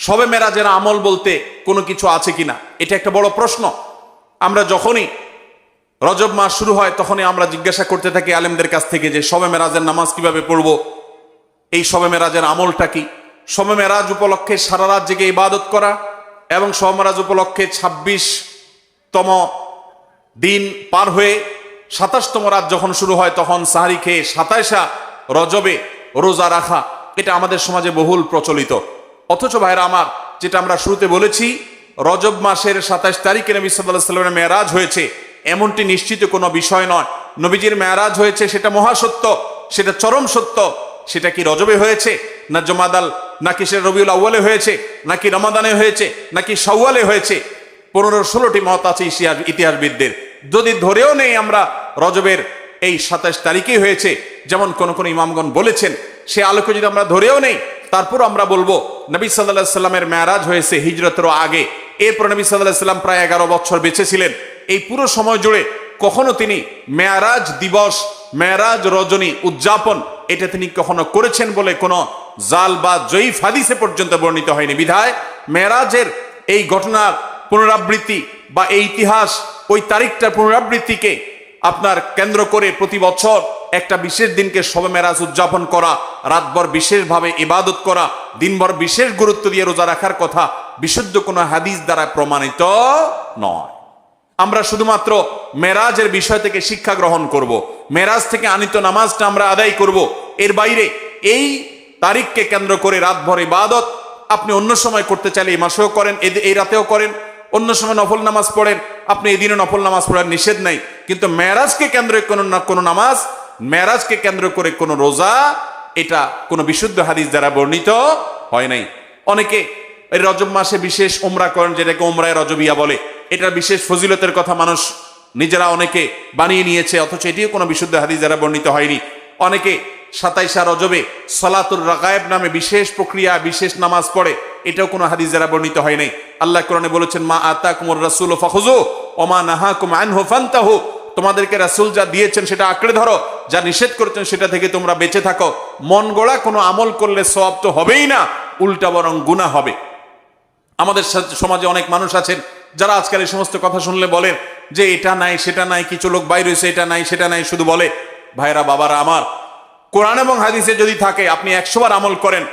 শবে মেরাজের আমল বলতে কোনো কিছু আছে কিনা, এটা একটা বড় প্রশ্ন। আমরা যখনই রজব মাস শুরু হয় তখনই আমরা জিজ্ঞাসা করতে থাকি আলেমদের কাছ থেকে যে শবে মেরাজের নামাজ কিভাবে পড়বো, এই শবে মেরাজের আমলটা কি। শবে মেরাজ উপলক্ষে সারা রাত জেগে ইবাদত করা এবং শবে মেরাজ উপলক্ষে 26তম দিন পার হয়ে 27তম রাত যখন শুরু হয় তখন সাহারি খেয়ে 27 রজবে রোজা রাখা, এটা আমাদের সমাজে বহুল প্রচলিত। অথচ ভাইরা আমার, যেটা আমরা শুরুতে বলেছি, রজব মাসের 27 তারিখে নবী সাল্লাল্লাহু আলাইহি ওয়াসাল্লামের মেরাজ হয়েছে এমনটি নিশ্চিত কোনো বিষয় নয়। নবীজির মেরাজ হয়েছে সেটা মহাসত্য, সেটা চরম সত্য। সেটা কি রজবে হয়েছে, না জমাদাল, নাকি সেটা রবিউল আউয়ালে হয়েছে, নাকি রমাদানে হয়েছে, নাকি শাওয়ালে হয়েছে, 15-16টি মত আছে ইতিহাসবিদদের। যদি ধরেও নেই আমরা রজবের এই 27 তারিখেই হয়েছে, যেমন কোন কোন ইমামগণ বলেছেন, সে আলোকে যদি আমরা ধরেও নেই, তারপর আমরা বলবো নবী সাল্লাল্লাহু আলাইহি সাল্লামের মেরাজ হয়েছে হিজরতেরও আগে। এরপর নবী সাল্লাল্লাহু আলাইহি সাল্লাম প্রায় 11 বছর বেঁচে ছিলেন। এই পুরো সময় জুড়ে কখনো তিনি মেরাজ দিবস, মেরাজ রজনী উদযাপন এটা তিনি কখনো করেছেন বলে কোনো জাল বা জয়ীফ হাদিসে পর্যন্ত বর্ণিত হয়নি। বিধায় মেরাজের এই ঘটনার পুনরাবৃত্তি বা এই ইতিহাস, ওই তারিখটার পুনরাবৃত্তিকে আপনার কেন্দ্র করে প্রতি বছর একটা বিশেষ দিনকে শবে মেরাজ উদযাপন করা, রাতভর বিশেষভাবে ইবাদত করা, দিনভর বিশেষ গুরুত্ব দিয়ে রোজা রাখার কথা বিশুদ্ধ কোনো হাদিস দ্বারা প্রমাণিত নয়। আমরা শুধুমাত্র মেরাজের বিষয় থেকে শিক্ষা গ্রহণ করব, মেরাজ থেকে আনিত নামাজটা আমরা আদায় করব। এর বাইরে এই তারিখকে কেন্দ্র করে রাতভর ইবাদত আপনি অন্য সময় করতে চাইলে এই মাসেও করেন, এই রাতেও করেন, অন্য সময় নফল নামাজ পড়েন, আপনি এদিনও নফল নামাজ পড়ার নিষেধ নাই। কিন্তু মেরাজকে কেন্দ্র করে কোনো নামাজ, মেরাজকে কেন্দ্র করে কোনো রোজা, এটা কোনো বিশুদ্ধ হাদিস দ্বারা বর্ণিত হয় নাই। অনেকে এই রজব মাসে বিশেষ উমরা করেন, যেটাকে উমরায়ে রজবিয়া বলে। এটার বিশেষ ফজিলতের কথা মানুষ নিজেরা অনেকে বানিয়ে নিয়েছে, অথচ এটিও কোনো বিশুদ্ধ হাদিস দ্বারা বর্ণিত হয়নি। অনেকে 27 রজবে সালাতুর রাগায়েব নামে বিশেষ প্রক্রিয়া, বিশেষ নামাজ পড়ে, এটাও কোনো হাদিস দ্বারা বর্ণিত হয় নাই। আল্লাহ কোরআনে বলেছেন, মা আতাকুমুর রাসূলু ফাখুযু ওয়া মা নাহাকুম আনহু ফান্তাহু, তোমাদেরকে রাসূল যা দিয়েছেন সেটা আঁকড়ে ধরো, যা নিষেধ করেছেন সেটা থেকে তোমরা বেঁচে থাকো। মন গড়া কোনো আমল করলে সওয়াব তো হবেই না, উল্টা বরং গুনাহ হবে। আমাদের সমাজে অনেক মানুষ আছেন যারা আজকাল এই সমস্ত কথা শুনলে বলেন যে এটা নাই সেটা নাই, কিছু লোক বাইরে হয়েছে, এটা নাই সেটা নাই শুধু বলে। ভাইরা বাবারা আমার, কোরআন এবং হাদিসে যদি থাকে আপনি 100 বার আমল করেন,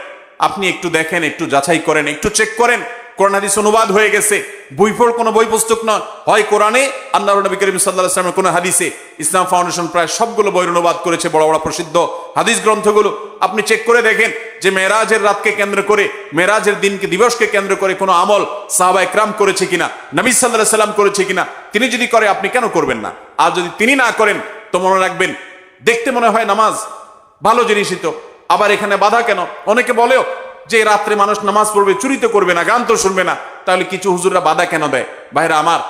আপনি একটু দেখেন, একটু যাচাই করেন, একটু চেক করেন। কোরআন হাদিস অনুবাদ হয়ে গেছে, কোনো বই পুস্তক নয়, হয় কোরআনে, আল্লাহর নবী করিম সাল্লাল্লাহু আলাইহি ওয়াসাল্লামের কোনো হাদিসে। ইসলাম ফাউন্ডেশন প্রায় সবগুলো বইয়ের অনুবাদ করেছে, বড় বড় প্রসিদ্ধ হাদিস গ্রন্থগুলো। আপনি চেক করে দেখেন যে মেরাজের রাতকে কেন্দ্র করে, মেরাজের দিনকে, দিবসকে কেন্দ্র করে কোনো আমল সাহাবায়ে কেরাম করেছে কিনা, নবী সাল্লাল্লাহু আলাইহি ওয়াসাল্লাম করেছে কিনা। তিনি যদি করে আপনি কেন করবেন না? আর যদি তিনি না করেন তো মনে রাখবেন, দেখতে মনে হয় নামাজ ভালো জিনিসই তো, আবার এখানে বাধা কেন? অনেকে বলেও যে রাত্রে মানুষ নামাজ পড়বে, চুরি তো করবে না, গান তো শুনবে না, তাহলে কিছু হুজুররা বাধা কেন দেয়? ভাইরা আমার,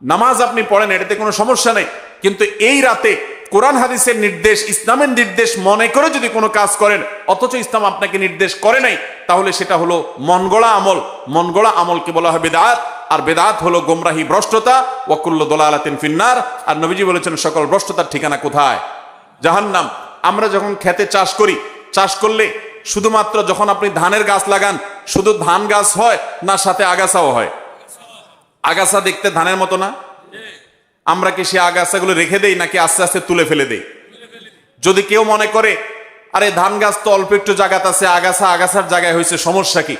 নামাজ আপনি পড়েন, এটাতে কোনো সমস্যা নেই, কিন্তু এই রাতে কোরআন হাদিসের নির্দেশ, ইসলামের নির্দেশ মনে করে যদি কোনো কাজ করেন, অথচ ইসলাম আপনাকে নির্দেশ করে নাই, তাহলে সেটা হলো মন গড়া আমল। মন গড়া আমলকে বলা হয় বেদাত, আর বেদাত হলো গোমরাহি, ভ্রষ্টতা। ওয়া কুল্লু দালালাতিন ফিন্নার, আর নবীজি বলেছেন সকল ভ্রষ্টতার ঠিকানা কোথায়? জাহান্নাম। আমরা যখন খেতে চাষ করি, চাষ করলে শুধুমাত্র যখন আপনি ধানের গাছ লাগান, শুধু ধান গাছ হয় না সাথে আগাছাও হয়? আগাছা দেখতে ধানের মতো না? আমরা কি সে আগাছাগুলো রেখে দেই নাকি আস্তে আস্তে তুলে ফেলে দেই? যদি কেউ মনে করে আরে ধান গাছ তো অল্প একটু জায়গাতে আছে, আগাছার জায়গায় হয়েছে, সমস্যা কি?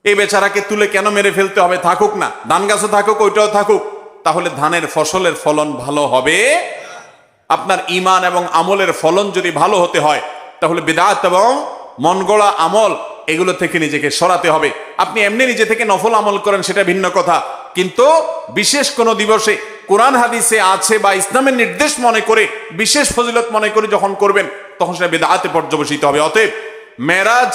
এই বেচারাকে তুলে কেন মেরে ফেলতে হবে? থাকুক না, ধান গাছও থাকুক, ওইটাও থাকুক, তাহলে ধানের ফসলের ফলন ভালো হবে। আপনার ঈমান এবং আমলের ফলন যদি ভালো হতে হয়, তাহলে বিদআত এবং মন গড়া আমল এগুলো থেকে নিজেকে সরাতে হবে। আপনি এমনি নিজে থেকে নফল আমল করেন, সেটা ভিন্ন কথা, কিন্তু বিশেষ কোনো দিবসে কোরআন হাদিসে আছে বা ইসলামের নির্দেশ মনে করে, বিশেষ ফজিলত মনে করে যখন করবেন, তখন সেটা বিদআতে পর্যবসিত হবে। অতএব মেরাজ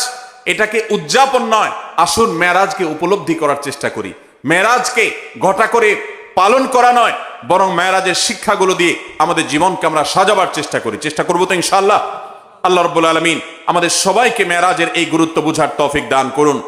এটাকে উদযাপন নয়, আসুন মেরাজকে উপলব্ধি করার চেষ্টা করি। মেরাজকে ঘটা করে পালন করা নয়, বরং মেরাজের শিক্ষাগুলো দিয়ে আমাদের জীবনকে আমরা সাজাবার চেষ্টা করবো তো ইনশাআল্লাহ। আল্লাহ রাব্বুল আলামিন আমাদের সবাইকে মেরাজের এই গুরুত্ব বুঝার তৌফিক দান করুন।